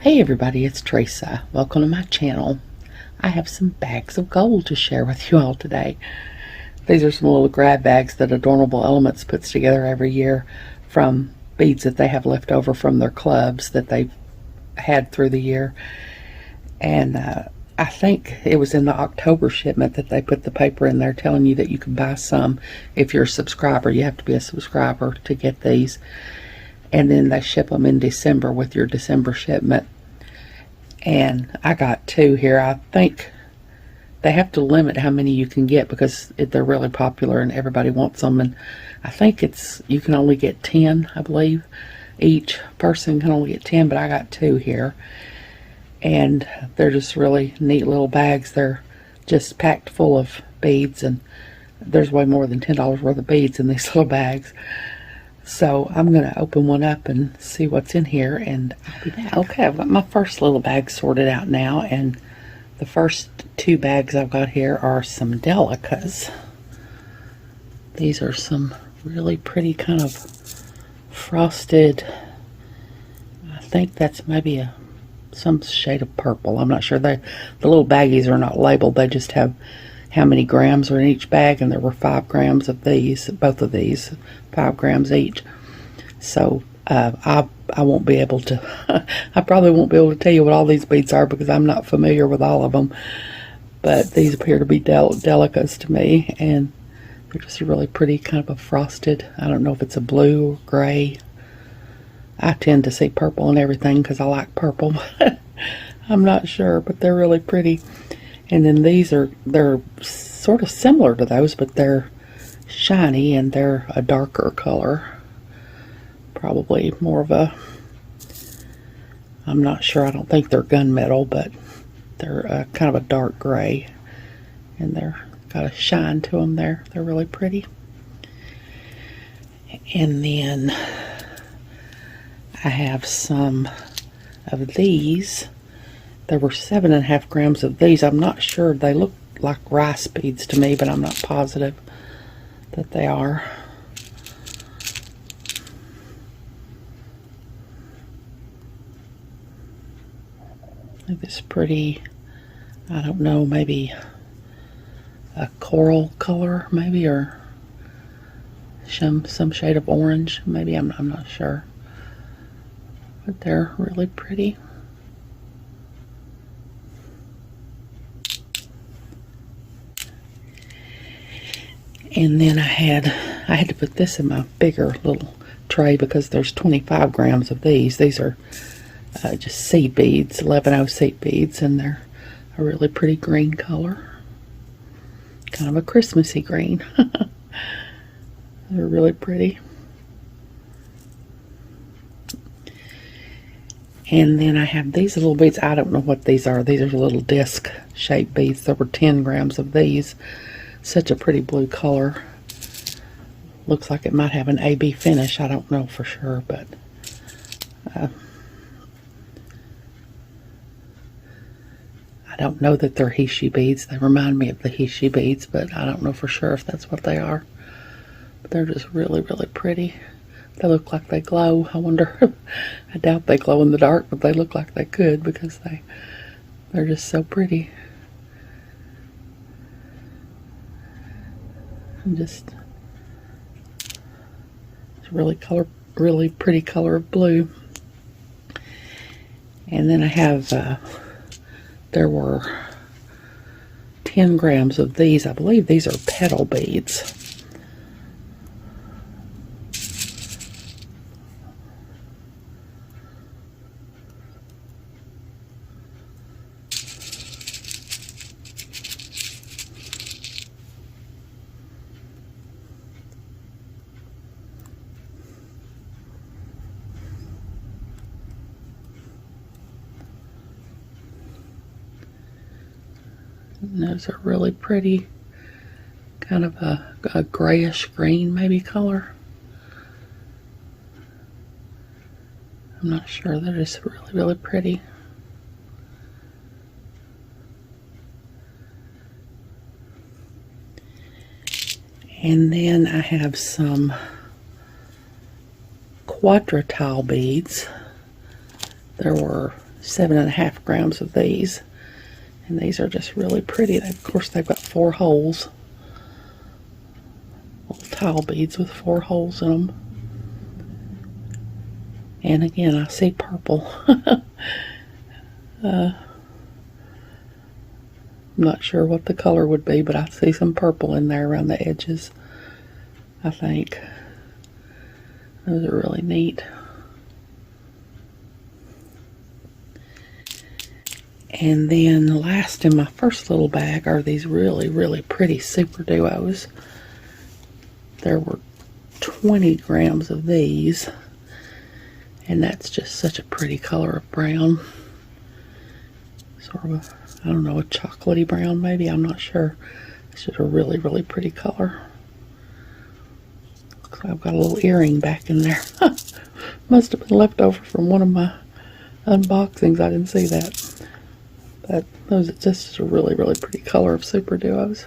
Hey everybody, it's Teresa. Welcome to my channel. I have some bags of gold to share with you all today. These are some little grab bags that Adornable Elements puts together every year from beads that they have left over from their clubs that they've had through the year. And I think it was in the October shipment that they put the paper in there telling you that you can buy some if you're a subscriber. You have to be a subscriber to get these. And then they ship them in December with your December shipment. And I got 2 here. I think they have to limit how many you can get because they're really popular and everybody wants them. And I think you can only get 10, I believe. Each person can only get 10, but I got 2 here. And they're just really neat little bags. They're just packed full of beads, and there's way more than $10 worth of beads in these little bags. So I'm going to open one up and see what's in here, and I'll be back. Okay, I've got my first little bag sorted out now, and the first 2 bags I've got here are some delicas. These are some really pretty kind of frosted, I think that's maybe some shade of purple. I'm not sure. The little baggies are not labeled. They just have how many grams are in each bag, and there were 5 grams of these, both of these, 5 grams each. So I won't be able to I probably won't be able to tell you what all these beads are because I'm not familiar with all of them, but these appear to be delicas to me, and they're just really pretty, kind of a frosted, I don't know if it's a blue or gray. I tend to see purple and everything because I like purple. I'm not sure, but they're really pretty. And then they're sort of similar to those, but they're shiny and they're a darker color. Probably more of a, I'm not sure, I don't think they're gunmetal, but they're kind of a dark gray. And they're got a shine to them there. They're really pretty. And then I have some of these. There were 7.5 grams of these. I'm not sure. They look like rice beads to me, but I'm not positive that they are. I think it's pretty, I don't know, maybe a coral color, maybe, or some shade of orange, maybe. I'm not sure. But they're really pretty. And then I had to put this in my bigger little tray because there's 25 grams of these. These are just seed beads, 11O seed beads, and they're a really pretty green color. Kind of a Christmassy green. They're really pretty. And then I have these little beads. I don't know what these are. These are little disc shaped beads. There were 10 grams of these. Such a pretty blue color. Looks like it might have an AB finish. I don't know for sure, but I don't know that they're Hishi beads. They remind me of the Hishi beads, but I don't know for sure if that's what they are. But they're just really, really pretty. They look like they glow. I wonder, I doubt they glow in the dark, but they look like they could because they're just so pretty. Just it's really pretty color of blue. And then I have there were 10 grams of these. I believe these are petal beads. And those are really pretty, kind of a grayish green maybe color. I'm not sure. They're just really, really pretty. And then I have some quadratile beads. There were 7.5 grams of these. And these are just really pretty. Of course, they've got 4 holes. Little tile beads with 4 holes in them. And again, I see purple. I'm not sure what the color would be, but I see some purple in there around the edges, I think. Those are really neat. And then last in my first little bag are these really, really pretty Super Duos. There were 20 grams of these. And that's just such a pretty color of brown. Sort of a, I don't know, a chocolatey brown maybe, I'm not sure. It's just a really, really pretty color. Looks like I've got a little earring back in there. Must have been left over from one of my unboxings, I didn't see that. But those are just a really, really pretty color of Super Duos.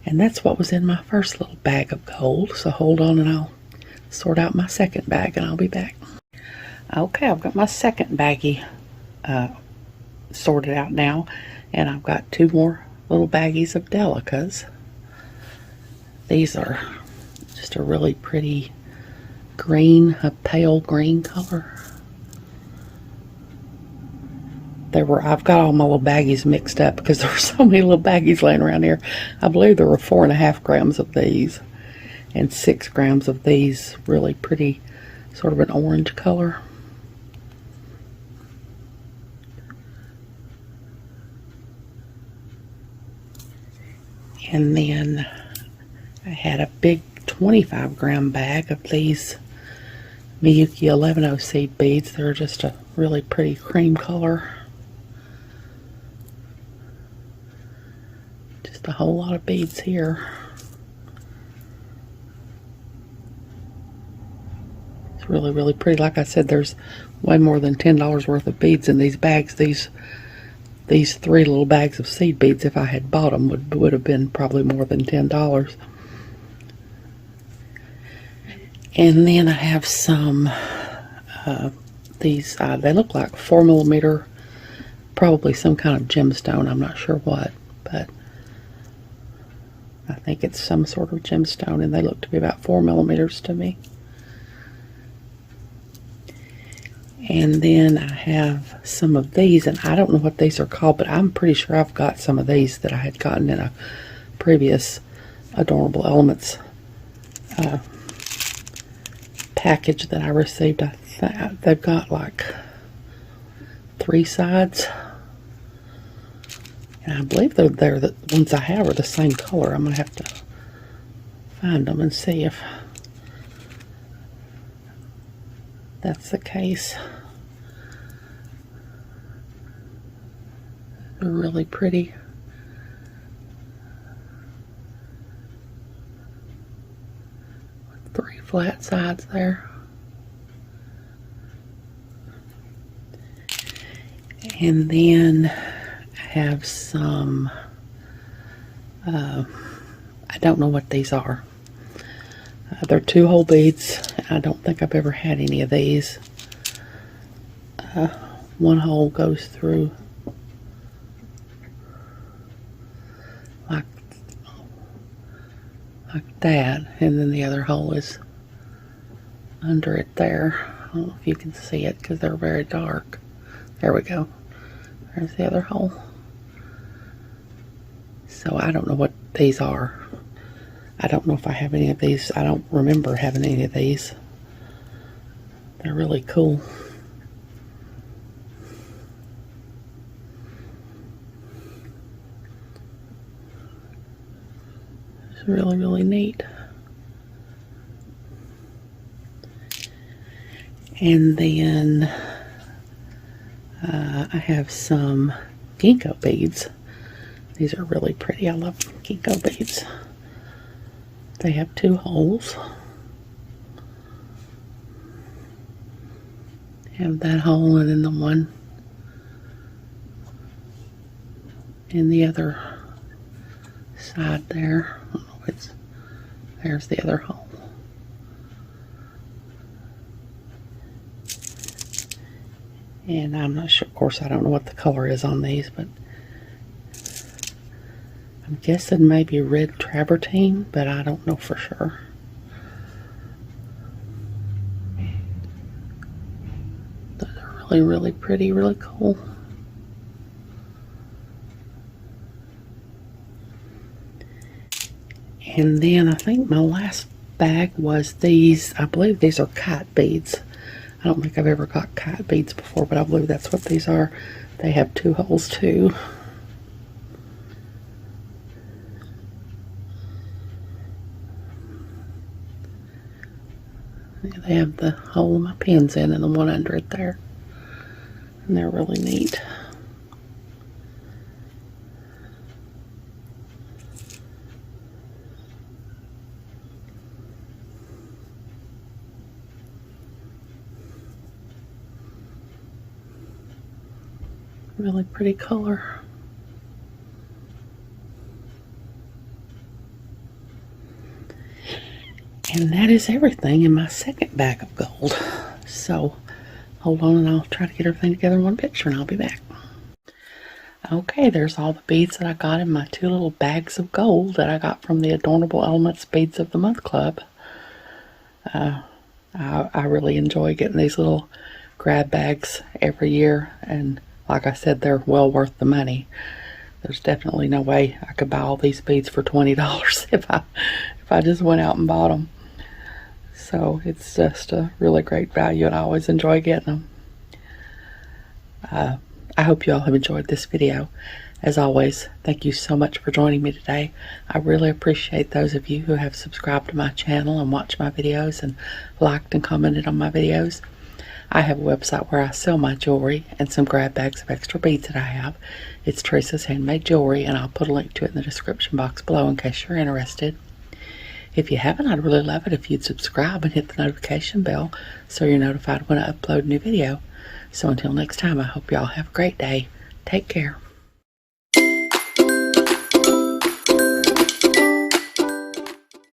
And that's what was in my first little bag of gold. So hold on and I'll sort out my second bag and I'll be back. Okay, I've got my second baggie sorted out now, and I've got 2 more little baggies of Delicas. These are just a really pretty green, a pale green color. I've got all my little baggies mixed up because there were so many little baggies laying around here. I believe there were 4.5 grams of these. And 6 grams of these really pretty, sort of an orange color. And then I had a big 25 gram bag of these Miyuki 11 seed beads. They're just a really pretty cream color. Just a whole lot of beads here. Really, really pretty. Like I said, there's way more than $10 worth of beads in these bags. These 3 little bags of seed beads, if I had bought them, would have been probably more than $10. And then I have some these. They look like 4mm, probably some kind of gemstone. I'm not sure what, but I think it's some sort of gemstone, and they look to be about 4mm to me. And then I have some of these, and I don't know what these are called, but I'm pretty sure I've got some of these that I had gotten in a previous Adornable Elements package that I received. They've got like 3 sides, and I believe they're the ones I have are the same color. I'm gonna have to find them and see if that's the case. They're really pretty. With 3 flat sides there. And then I have some, I don't know what these are. They're 2 hole beads. I don't think I've ever had any of these. 1 hole goes through like that, and then the other hole is under it there. I don't know if you can see it because they're very dark. There we go. There's the other hole. So I don't know what these are. I don't know if I have any of these. I don't remember having any of these. They're really cool. It's really, really neat. And then I have some ginkgo beads. These are really pretty. I love ginkgo beads. They have 2 holes. Have that hole and then the one in the other side there. I don't know if it's, there's the other hole. And I'm not sure, of course I don't know what the color is on these, but I'm guessing maybe red travertine, but I don't know for sure. Those are really, really pretty, really cool. And then I think my last bag was these. I believe these are kite beads. I don't think I've ever got kite beads before, but I believe that's what these are. They have 2 holes too. They have the hole my pin's in and the one under it there. And they're really neat. Really pretty color. And that is everything in my second bag of gold. So hold on and I'll try to get everything together in one picture and I'll be back. Okay, there's all the beads that I got in my 2 little bags of gold that I got from the Adornable Elements Beads of the Month Club. I really enjoy getting these little grab bags every year, and like I said, they're well worth the money. There's definitely no way I could buy all these beads for $20 if I just went out and bought them. So it's just a really great value, and I always enjoy getting them. I hope you all have enjoyed this video. As always, thank you so much for joining me today. I really appreciate those of you who have subscribed to my channel and watched my videos and liked and commented on my videos. I have a website where I sell my jewelry and some grab bags of extra beads that I have. It's Teresa's Handmade Jewelry, and I'll put a link to it in the description box below in case you're interested. If you haven't, I'd really love it if you'd subscribe and hit the notification bell so you're notified when I upload a new video. So until next time, I hope y'all have a great day. Take care.